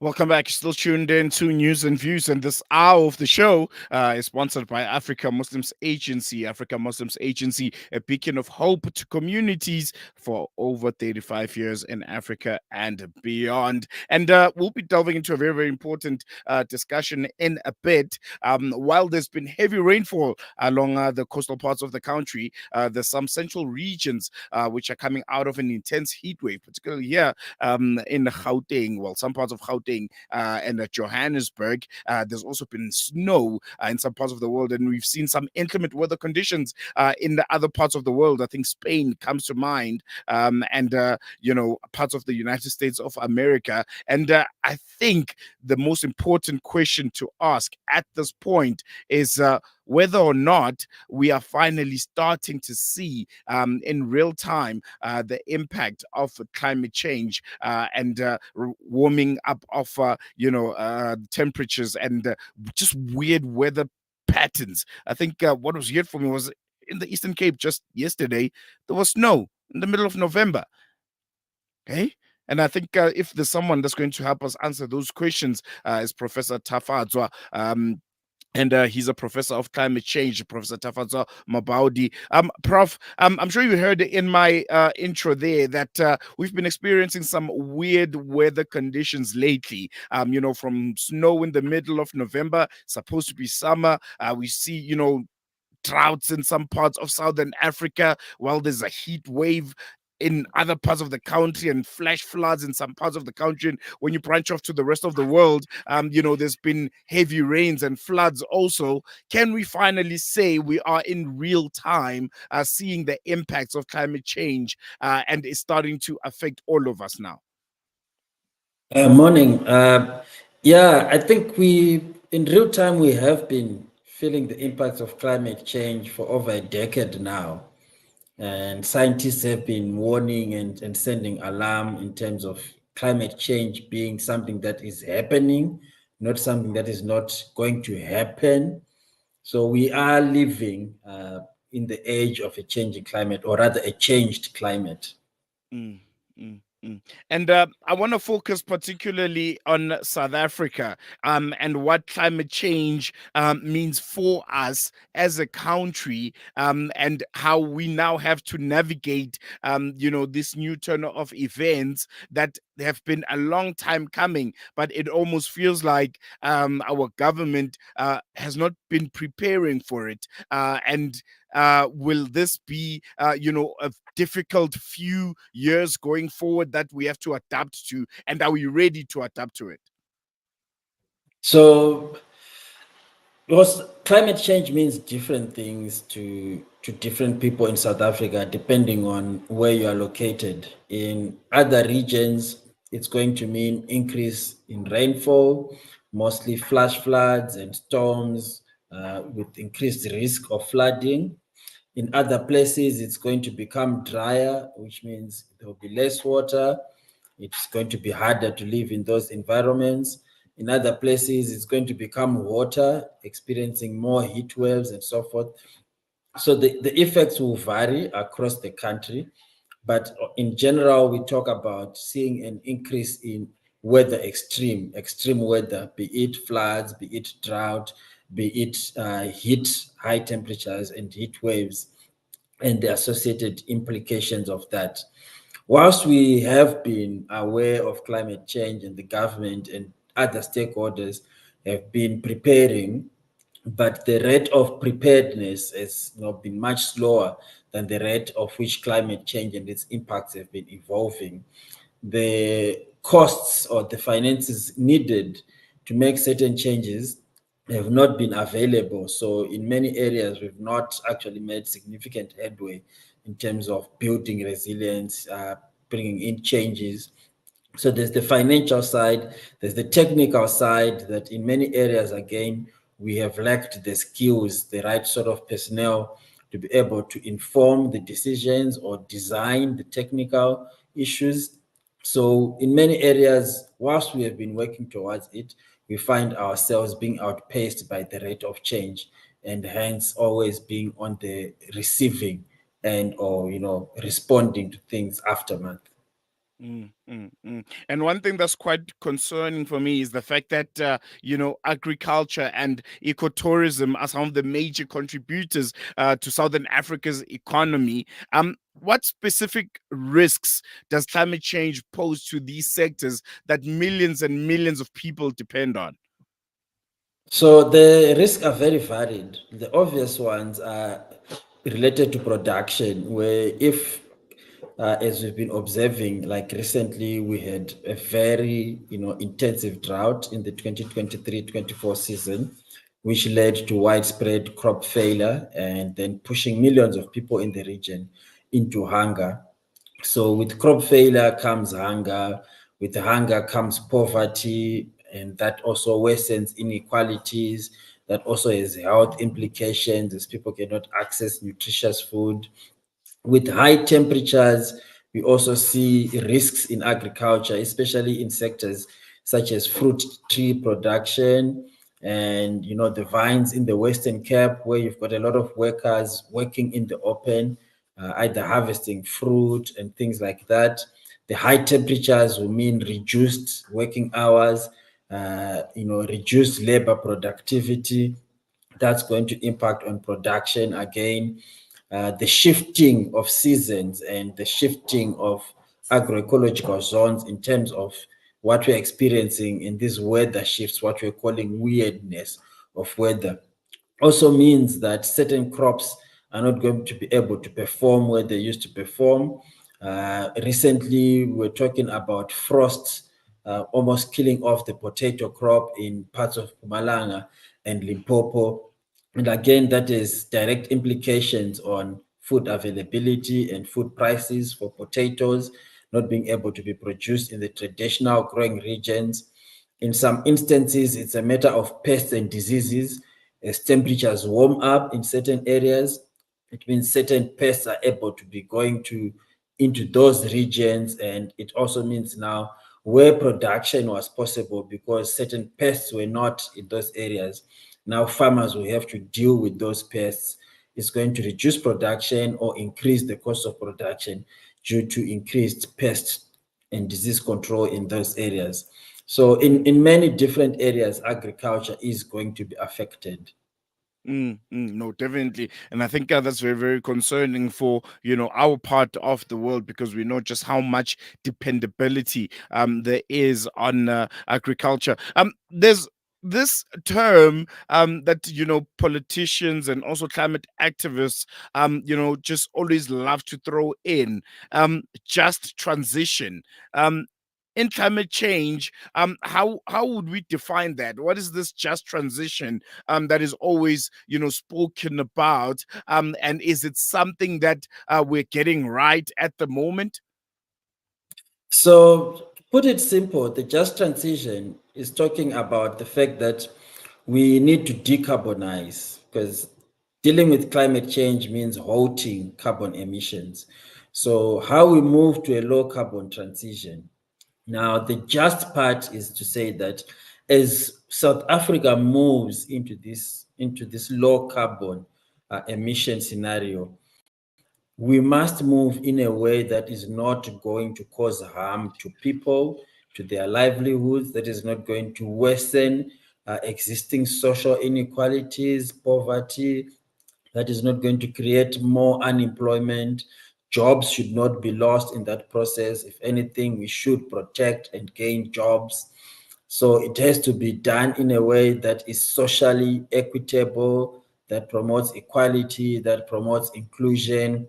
Welcome back. You're still tuned in to News and Views, and this hour of the show is sponsored by Africa Muslims Agency. Africa Muslims Agency, a beacon of hope to communities for over 35 years in Africa and beyond. And we'll be delving into a very, very important discussion in a bit. While there's been heavy rainfall along the coastal parts of the country, there's some central regions which are coming out of an intense heat wave, particularly here in Gauteng. Well, some parts of Gauteng and Johannesburg. There's also been snow in some parts of the world, and we've seen some inclement weather conditions in the other parts of the world. I think Spain comes to mind, and parts of the United States of America. And I think the most important question to ask at this point is whether or not we are finally starting to see in real time the impact of climate change and warming up of temperatures and just weird weather patterns. I think what was weird for me was in the Eastern Cape just yesterday there was snow in the middle of November. Okay. And I think if there's someone that's going to help us answer those questions, is Professor Tafadzwa. And he's a professor of climate change, Professor Tafadzwa Mabhaudhi. Prof, I'm sure you heard in my intro there that we've been experiencing some weird weather conditions lately. From snow in the middle of November, supposed to be summer. We see, droughts in some parts of Southern Africa, while there's a heat wave in other parts of the country and flash floods in some parts of the country. And when you branch off to the rest of the world, there's been heavy rains and floods also. Can we finally say we are in real time seeing the impacts of climate change and it's starting to affect all of us now? Morning. Yeah, I think in real time, we have been feeling the impacts of climate change for over a decade now. And scientists have been warning and sending alarm in terms of climate change being something that is happening, not something that is not going to happen. So we are living in the age of a changing climate, or rather a changed climate. Mm, mm, mm. And I want to focus particularly on South Africa and what climate change means for us as a country and how we now have to navigate, this new turn of events that have been a long time coming, but it almost feels like our government has not been preparing for it. And will this be, a difficult few years going forward that we have to adapt to? And are we ready to adapt to it? So, because climate change means different things to different people in South Africa, depending on where you are located. In other regions, it's going to mean increase in rainfall, mostly flash floods and storms, with increased risk of flooding. In other places, it's going to become drier, which means there will be less water. It's going to be harder to live in those environments. In other places, it's going to become hotter, experiencing more heat waves and so forth. So the effects will vary across the country. But in general, we talk about seeing an increase in weather extreme weather, be it floods, be it drought, be it heat, high temperatures and heat waves, and the associated implications of that. Whilst we have been aware of climate change and the government and other stakeholders have been preparing, but the rate of preparedness has been much slower than the rate of which climate change and its impacts have been evolving. The costs or the finances needed to make certain changes have not been available. So in many areas, we've not actually made significant headway in terms of building resilience, bringing in changes. So there's the financial side, there's the technical side that in many areas, again, we have lacked the skills, the right sort of personnel to be able to inform the decisions or design the technical issues. So in many areas, whilst we have been working towards it, we find ourselves being outpaced by the rate of change and hence always being on the receiving end or, responding to things aftermath. And one thing that's quite concerning for me is the fact that, agriculture and ecotourism are some of the major contributors to Southern Africa's economy. What specific risks does climate change pose to these sectors that millions and millions of people depend on? So the risks are very varied. The obvious ones are related to production, where if as we've been observing, like recently, we had a very, intensive drought in the 2023-24 season, which led to widespread crop failure and then pushing millions of people in the region into hunger. So with crop failure comes hunger, with hunger comes poverty, and that also worsens inequalities. That also has health implications as people cannot access nutritious food. With high temperatures, we also see risks in agriculture, especially in sectors such as fruit tree production and the vines in the Western Cape, where you've got a lot of workers working in the open, either harvesting fruit and things like that. The high temperatures will mean reduced working hours, reduced labor productivity. That's going to impact on production again. The shifting of seasons and the shifting of agroecological zones in terms of what we're experiencing in these weather shifts, what we're calling weirdness of weather, also means that certain crops are not going to be able to perform where they used to perform. Recently, we're talking about frost almost killing off the potato crop in parts of Pumalanga and Limpopo. And again, that is direct implications on food availability and food prices for potatoes not being able to be produced in the traditional growing regions. In some instances, it's a matter of pests and diseases. As temperatures warm up in certain areas, it means certain pests are able to be going to into those regions, and it also means now where production was possible because certain pests were not in those areas. Now farmers will have to deal with those pests. It's going to reduce production or increase the cost of production due to increased pest and disease control in those areas. So in many different areas, agriculture is going to be affected. No, definitely, and I think that's very, very concerning for our part of the world because we know just how much dependability there is on agriculture. There's this term that politicians and also climate activists just always love to throw in, just transition. In climate change, how would we define that? What is this just transition that is always spoken about, and is it something that we're getting right at the moment? So, to put it simple, the just transition is talking about the fact that we need to decarbonize because dealing with climate change means halting carbon emissions. So, how we move to a low carbon transition. Now, the just part is to say that as South Africa moves into this low carbon emission scenario, we must move in a way that is not going to cause harm to people, to their livelihoods, that is not going to worsen existing social inequalities, poverty, that is not going to create more unemployment. Jobs should not be lost in that process. If anything, we should protect and gain jobs. So it has to be done in a way that is socially equitable, that promotes equality, that promotes inclusion,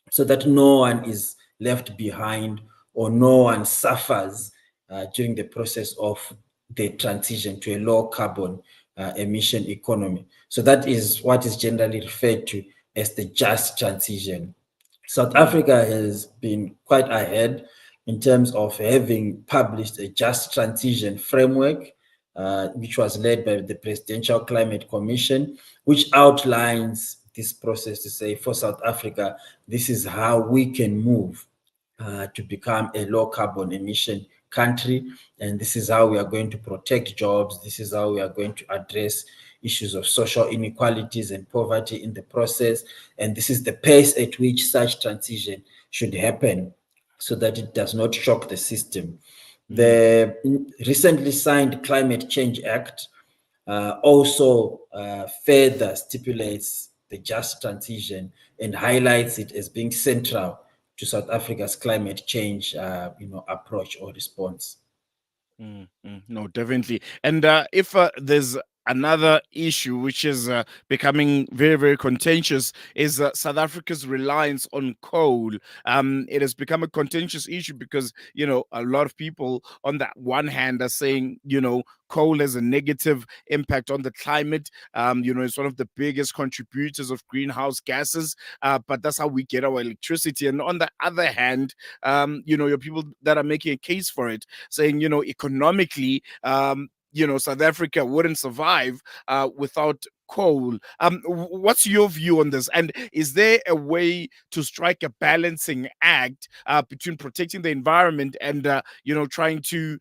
so that no one is left behind or no one suffers during the process of the transition to a low carbon emission economy. So that is what is generally referred to as the just transition. South Mm, Africa has been quite ahead in terms of having published a just transition framework, which was led by the Presidential Climate Commission, which outlines this process to say for South Africa, this is how we can move to become a low carbon emission country. And this is how we are going to protect jobs. This is how we are going to address issues of social inequalities and poverty in the process. And this is the pace at which such transition should happen. so that it does not shock the system. Mm, The recently signed Climate Change Act also further stipulates the just transition and highlights it as being central to South Africa's climate change, approach or response. No, definitely. And if there's another issue which is becoming very, very contentious, is South Africa's reliance on coal. It has become a contentious issue because, a lot of people on that one hand are saying, coal has a negative impact on the climate. It's one of the biggest contributors of greenhouse gases, but that's how we get our electricity. And on the other hand, your people that are making a case for it, saying, economically, South Africa wouldn't survive without coal. What's your view on this? And is there a way to strike a balancing act between protecting the environment and, trying to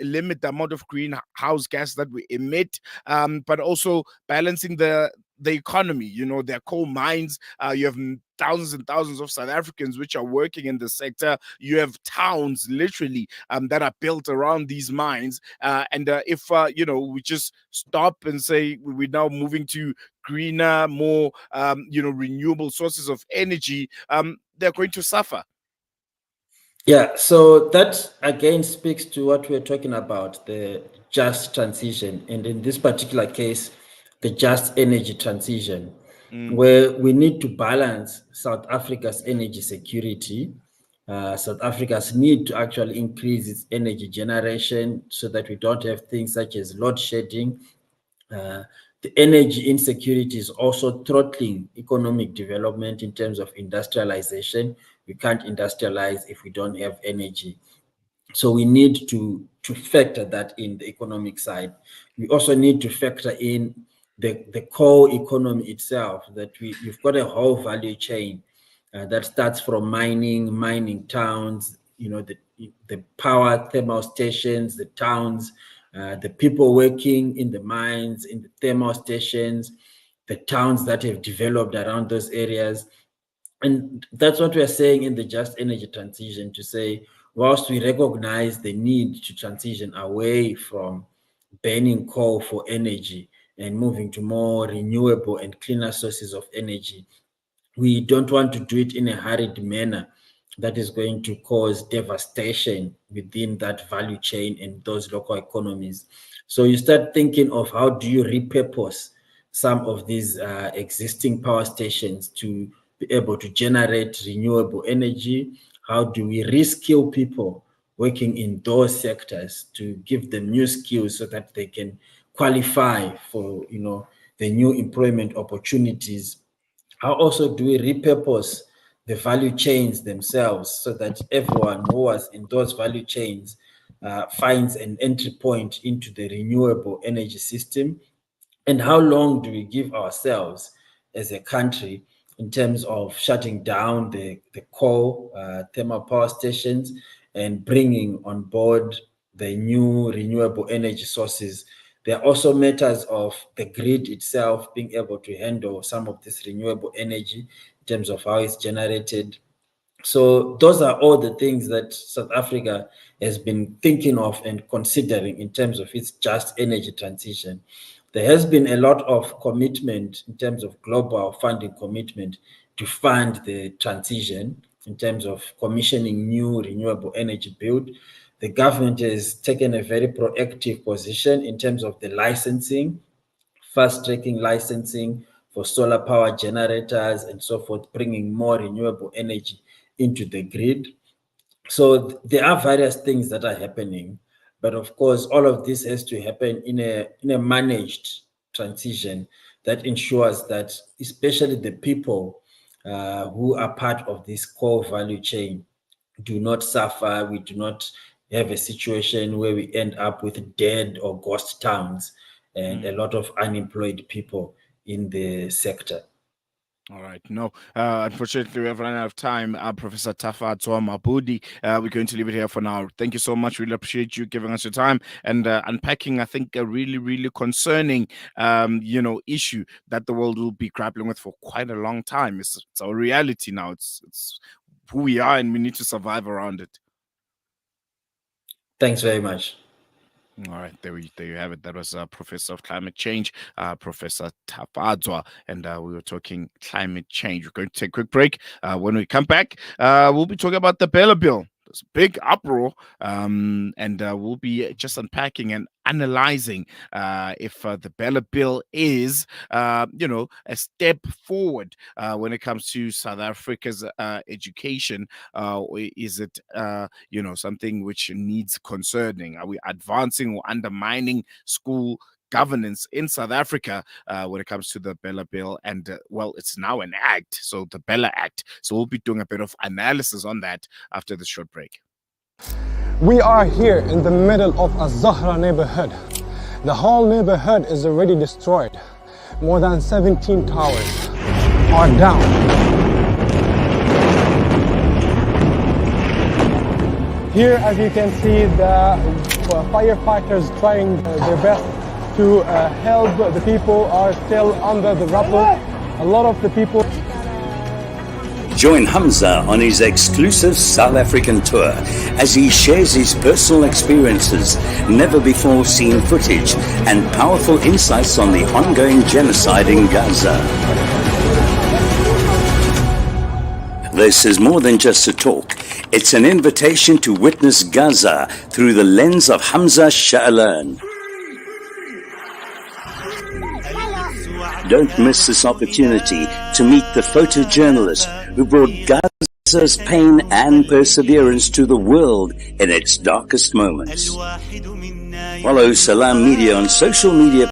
limit the amount of greenhouse gas that we emit, but also balancing the economy? There are coal mines. You have thousands and thousands of South Africans which are working in the sector. You have towns literally that are built around these mines. And if we just stop and say we're now moving to greener, more renewable sources of energy, they're going to suffer. Yeah, so that again speaks to what we're talking about, the just transition, and in this particular case, the just energy transition, Mm, where we need to balance South Africa's energy security. South Africa's need to actually increase its energy generation so that we don't have things such as load shedding. Uh, the energy insecurity is also throttling economic development in terms of industrialization. We can't industrialize if we don't have energy. So we need to factor that in the economic side. We also need to factor in the core economy itself, that we've got a whole value chain that starts from mining towns, the power thermal stations, the towns, the people working in the mines, in the thermal stations, the towns that have developed around those areas. And that's what we are saying in the just energy transition, to say, whilst we recognize the need to transition away from burning coal for energy and moving to more renewable and cleaner sources of energy, we don't want to do it in a hurried manner that is going to cause devastation within that value chain and those local economies. So you start thinking of how do you repurpose some of these existing power stations to be able to generate renewable energy? How do we reskill people working in those sectors to give them new skills so that they can qualify for the new employment opportunities? How also do we repurpose the value chains themselves so that everyone who was in those value chains finds an entry point into the renewable energy system? And how long do we give ourselves as a country in terms of shutting down the coal thermal power stations and bringing on board the new renewable energy sources? There are also matters of the grid itself being able to handle some of this renewable energy in terms of how it's generated. So those are all the things that South Africa has been thinking of and considering in terms of its just energy transition. There has been a lot of commitment in terms of global funding commitment to fund the transition in terms of commissioning new renewable energy build. The government has taken a very proactive position in terms of the licensing, fast tracking licensing for solar power generators and so forth, bringing more renewable energy into the grid. So there are various things that are happening, but of course, all of this has to happen in a managed transition that ensures that, especially the people who are part of this core value chain, do not suffer. We do not have a situation where we end up with dead or ghost towns and a mm. lot of unemployed people in the sector. All right. No, unfortunately, we have run out of time. Professor Tafadzwa Mabhaudhi, we're going to leave it here for now. Thank you so much. Really appreciate you giving us your time and unpacking, I think, a really, really concerning, issue that the world will be grappling with for quite a long time. It's a reality now. It's who we are, and we need to survive around it. Thanks very much. All right, there you have it. That was Professor of Climate Change, Professor Tafadzwa, and we were talking climate change. We're going to take a quick break. When we come back, we'll be talking about the Bella Bill. There's a big uproar, and we'll be just unpacking and analyzing if the Bella Bill is, a step forward when it comes to South Africa's education, or is it, something which needs concerning? Are we advancing or undermining school governance in South Africa when it comes to the Bella Bill? And it's now an act, so the Bella Act. So we'll be doing a bit of analysis on that after this short break. We are here in the middle of a Zahra neighborhood. The whole neighborhood is already destroyed. More than 17 towers are down. Here, as you can see, the firefighters trying their best to help. The people are still under the rubble. A lot of the people. Join Hamza on his exclusive South African tour as he shares his personal experiences, never before seen footage, and powerful insights on the ongoing genocide in Gaza. This is more than just a talk. It's an invitation to witness Gaza through the lens of Hamza Sha'alan. Don't miss this opportunity to meet the photojournalist who brought Gaza's pain and perseverance to the world in its darkest moments. Follow Salam Media on social media